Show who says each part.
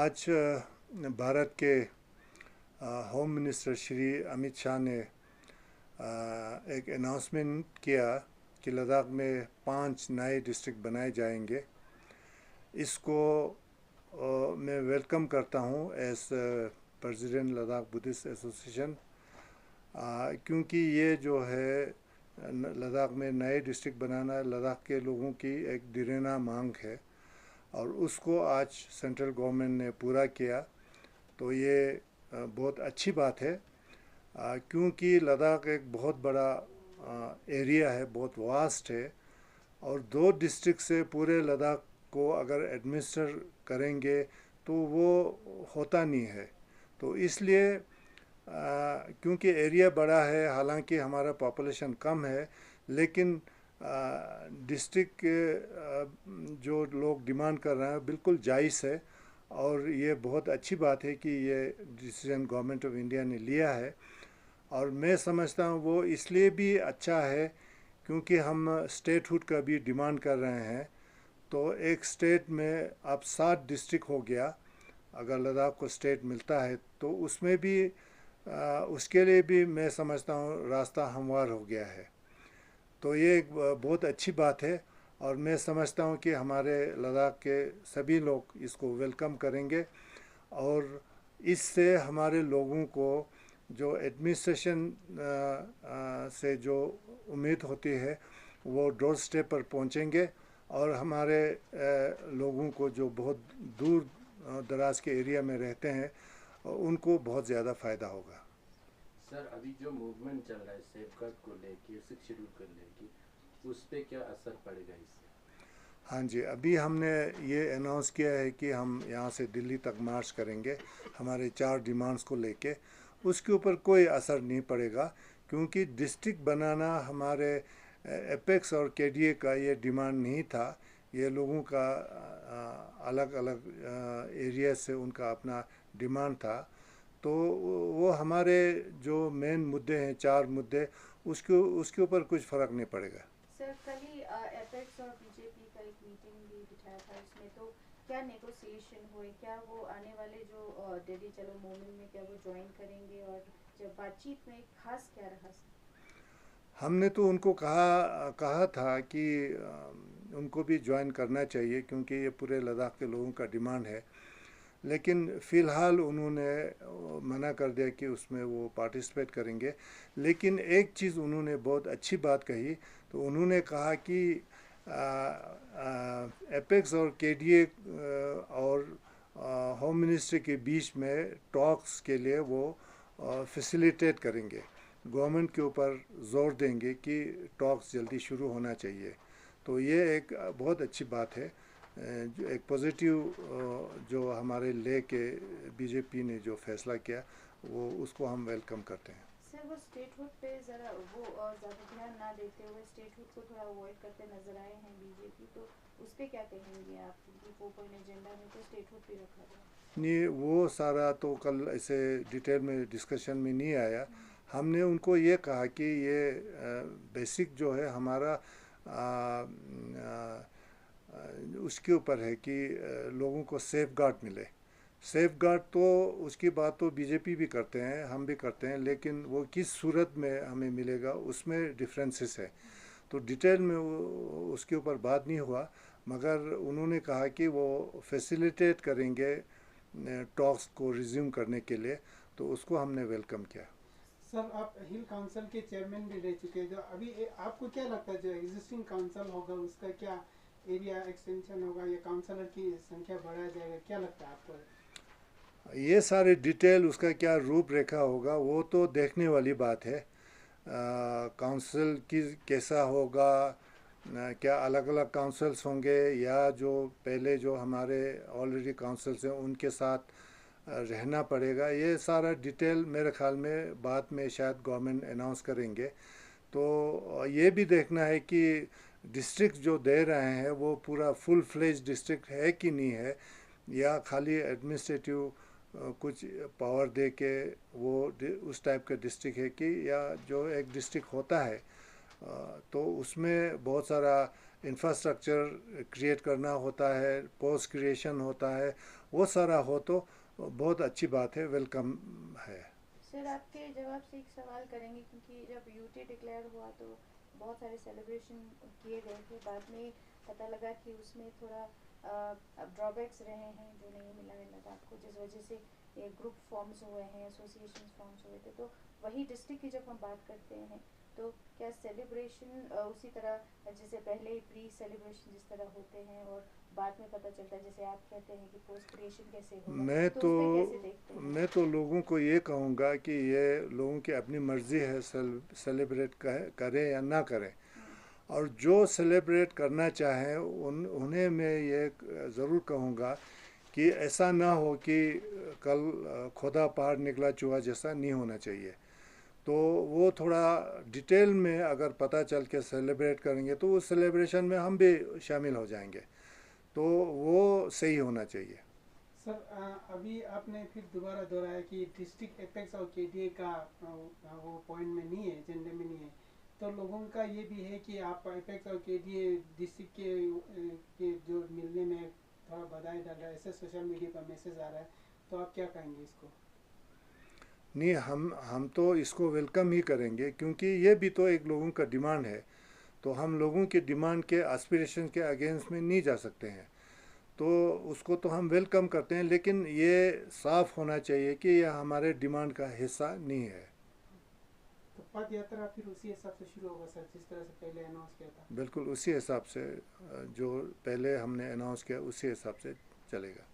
Speaker 1: आज भारत के home minister Shri Amit Shah ने एक अनाउंसमेंट किया कि लद्दाख में 5 नए डिस्ट्रिक्ट बनाए जाएंगे। इसको मैं वेलकम करता हूँ as president Ladakh Buddhist association, क्योंकि ये जो है लद्दाख में नए डिस्ट्रिक्ट बनाना लद्दाख के लोगों की एक दिरेना मांग है और उसको आज सेंट्रल गवर्नमेंट ने पूरा किया। तो ये बहुत अच्छी बात है, क्योंकि लद्दाख एक बहुत बड़ा एरिया है, बहुत वास्ट है और 2 डिस्ट्रिक्ट से पूरे लद्दाख को अगर एडमिनिस्टर करेंगे तो वो होता नहीं है। तो इसलिए क्योंकि एरिया बड़ा है, हालांकि हमारा पॉपुलेशन कम है, लेकिन डिस्ट्रिक्ट के जो लोग डिमांड कर रहे हैं बिल्कुल जायज़ है और ये बहुत अच्छी बात है कि ये डिसीजन गवर्नमेंट ऑफ इंडिया ने लिया है। और मैं समझता हूँ वो इसलिए भी अच्छा है क्योंकि हम स्टेटहुड का भी डिमांड कर रहे हैं। तो एक स्टेट में अब 7 डिस्ट्रिक्ट हो गया, अगर लद्दाख को स्टेट मिलता है तो उसमें भी उसके लिए भी मैं समझता हूँ रास्ता हमवार हो गया है। तो ये एक बहुत अच्छी बात है और मैं समझता हूँ कि हमारे लद्दाख के सभी लोग इसको वेलकम करेंगे और इससे हमारे लोगों को जो एडमिनिस्ट्रेशन से जो उम्मीद होती है वो डोर स्टेप पर पहुँचेंगे और हमारे लोगों को जो बहुत दूर दराज के एरिया में रहते हैं उनको बहुत ज़्यादा फ़ायदा होगा।
Speaker 2: सर, अभी जो मूवमेंट चल रहा है सेफगार्ड को लेके, 6 शेड्यूल को लेके, उस पर क्या असर पड़ेगा इससे?
Speaker 1: हाँ जी, अभी हमने ये अनाउंस किया है कि हम यहाँ से दिल्ली तक मार्च करेंगे हमारे 4 डिमांड्स को लेके। उसके ऊपर कोई असर नहीं पड़ेगा क्योंकि डिस्ट्रिक्ट बनाना हमारे एपेक्स और केडीए का ये डिमांड नहीं था। ये लोगों का अलग अलग एरिया से उनका अपना डिमांड था। तो वो हमारे जो मेन मुद्दे हैं 4 मुद्दे, उसके ऊपर कुछ फ़र्क नहीं पड़ेगा।
Speaker 3: सर, कल ही एपेक्स और बीजेपी का एक मीटिंग भी बिठाया था, इसमें तो क्या नेगोशिएशन हुए? क्या वो आने वाले जो दिल्ली चलो मूवमेंट में क्या वो ज्वाइन करेंगे और जब बातचीत में खास क्या रहा सर?
Speaker 1: हमने तो उनको कहा था कि उनको भी ज्वाइन करना चाहिए क्योंकि ये पूरे लद्दाख के लोगों का डिमांड है, लेकिन फ़िलहाल उन्होंने मना कर दिया कि उसमें वो पार्टिसिपेट करेंगे। लेकिन एक चीज़ उन्होंने बहुत अच्छी बात कही, तो उन्होंने कहा कि एपेक्स और केडीए और होम मिनिस्ट्री के बीच में टॉक्स के लिए वो फैसिलिटेट करेंगे, गवर्नमेंट के ऊपर जोर देंगे कि टॉक्स जल्दी शुरू होना चाहिए। तो ये एक बहुत अच्छी बात है, जो एक पॉजिटिव जो हमारे ले के बीजेपी ने जो फैसला किया वो उसको हम वेलकम करते हैं।
Speaker 3: सर, वो स्टेटहुड पे ज़रा वो ज़्यादा ध्यान ना देते हुए स्टेटहुड को थोड़ा अवॉइड करते नजर आए हैं बीजेपी, तो उस पर क्या कहेंगे आप? क्योंकि 4 एजेंडा में तो स्टेटहुड भी रखा गया।
Speaker 1: नहीं, वो सारा तो कल ऐसे डिटेल में डिस्कशन में नहीं आया। हमने उनको ये कहा कि ये बेसिक जो है हमारा उसके ऊपर है कि लोगों को सेफ गार्ड मिले। सेफ गार्ड तो उसकी बात तो बीजेपी भी करते हैं, हम भी करते हैं, लेकिन वो किस सूरत में हमें मिलेगा उसमें डिफरेंसेस है। तो डिटेल में उसके ऊपर बात नहीं हुआ, मगर उन्होंने कहा कि वो फैसिलिटेट करेंगे टॉक्स को रिज्यूम करने के लिए, तो उसको हमने वेलकम किया।
Speaker 4: सर, आप हिल काउंसिल के चेयरमैन भी रह चुके हैं, जो अभी आपको क्या लगता है जो एग्जिस्टिंग काउंसिल होगा उसका क्या एरिया एक्सटेंशन होगा या काउंसलर की संख्या बढ़ाया जाएगा? क्या लगता है आपको?
Speaker 1: ये सारे डिटेल उसका क्या रूपरेखा होगा वो तो देखने वाली बात है। काउंसिल की कैसा होगा, क्या अलग अलग काउंसिल्स होंगे या जो पहले जो हमारे ऑलरेडी काउंसिल्स हैं उनके साथ रहना पड़ेगा, ये सारा डिटेल मेरे ख्याल में बाद में शायद गवर्नमेंट अनाउंस करेंगे। तो ये भी देखना है कि डिस्ट्रिक्ट जो दे रहे हैं वो पूरा फुल फ्लेज डिस्ट्रिक्ट है कि नहीं है, या खाली एडमिनिस्ट्रेटिव कुछ पावर दे के वो उस टाइप का डिस्ट्रिक्ट है कि, या जो एक डिस्ट्रिक्ट होता है तो उसमें बहुत सारा इंफ्रास्ट्रक्चर क्रिएट करना होता है, पोस्ट क्रिएशन होता है, वो सारा हो तो बहुत अच्छी बात है, वेलकम है।
Speaker 3: सर आपके जवाब से एक सवाल करेंगे, क्योंकि जब यूटी डिक्लेयर हुआ तो बहुत सारे सेलिब्रेशन किए गए थे, बाद में पता लगा कि उसमें थोड़ा ड्रॉबैक्स रहे हैं जो नहीं मिला है लद्दाख को, जिस वजह से ये ग्रुप फॉर्म्स हुए हैं, एसोसिएशन फॉर्म्स हुए थे। तो वही डिस्ट्रिक्ट की जब हम बात करते हैं तो क्या सेलिब्रेशन उसी तरह जैसे पहले ही प्री सेलिब्रेशन जिस तरह होते हैं और बाद में पता चलता है, जैसे आप कहते हैं कि पोस्ट क्रिएशन कैसे होगा,
Speaker 1: मैं
Speaker 3: तो
Speaker 1: तो
Speaker 3: उसमें कैसे देखते हैं?
Speaker 1: मैं तो लोगों को ये कहूँगा कि ये लोगों की अपनी मर्ज़ी है सेलिब्रेट करें या ना करें, और जो सेलिब्रेट करना चाहें उन्हें मैं ये ज़रूर कहूँगा कि ऐसा ना हो कि कल खुदा पहाड़ निकला चूहा जैसा नहीं होना चाहिए। तो वो थोड़ा डिटेल में अगर पता चल के सेलिब्रेट करेंगे तो उस सेलिब्रेशन में हम भी शामिल हो जाएंगे, तो वो सही होना चाहिए।
Speaker 4: सर अभी आपने फिर दोबारा दोहराया कि डिस्ट्रिक्ट एपेक्स और केडीए का वो पॉइंट में नहीं है, एजेंडे में नहीं है, तो लोगों का ये भी है कि आप एपेक्स और केडीए डिस्ट्रिक्ट के जो मिलने में थोड़ा बधाई डाल रहा है, ऐसे सोशल मीडिया पर मैसेज आ रहा है, तो आप क्या कहेंगे इसको?
Speaker 1: नहीं, हम तो इसको वेलकम ही करेंगे, क्योंकि ये भी तो एक लोगों का डिमांड है, तो हम लोगों के डिमांड के एस्पिरेशन के अगेंस्ट में नहीं जा सकते हैं, तो उसको तो हम वेलकम करते हैं, लेकिन ये साफ होना चाहिए कि यह हमारे डिमांड का हिस्सा नहीं है।
Speaker 4: तो पद यात्रा फिर उसी हिसाब से शुरू होगा सर, जिस तरह से पहले अनाउंस किया था?
Speaker 1: बिल्कुल उसी हिसाब से, जो पहले हमने अनाउंस किया उसी हिसाब से चलेगा।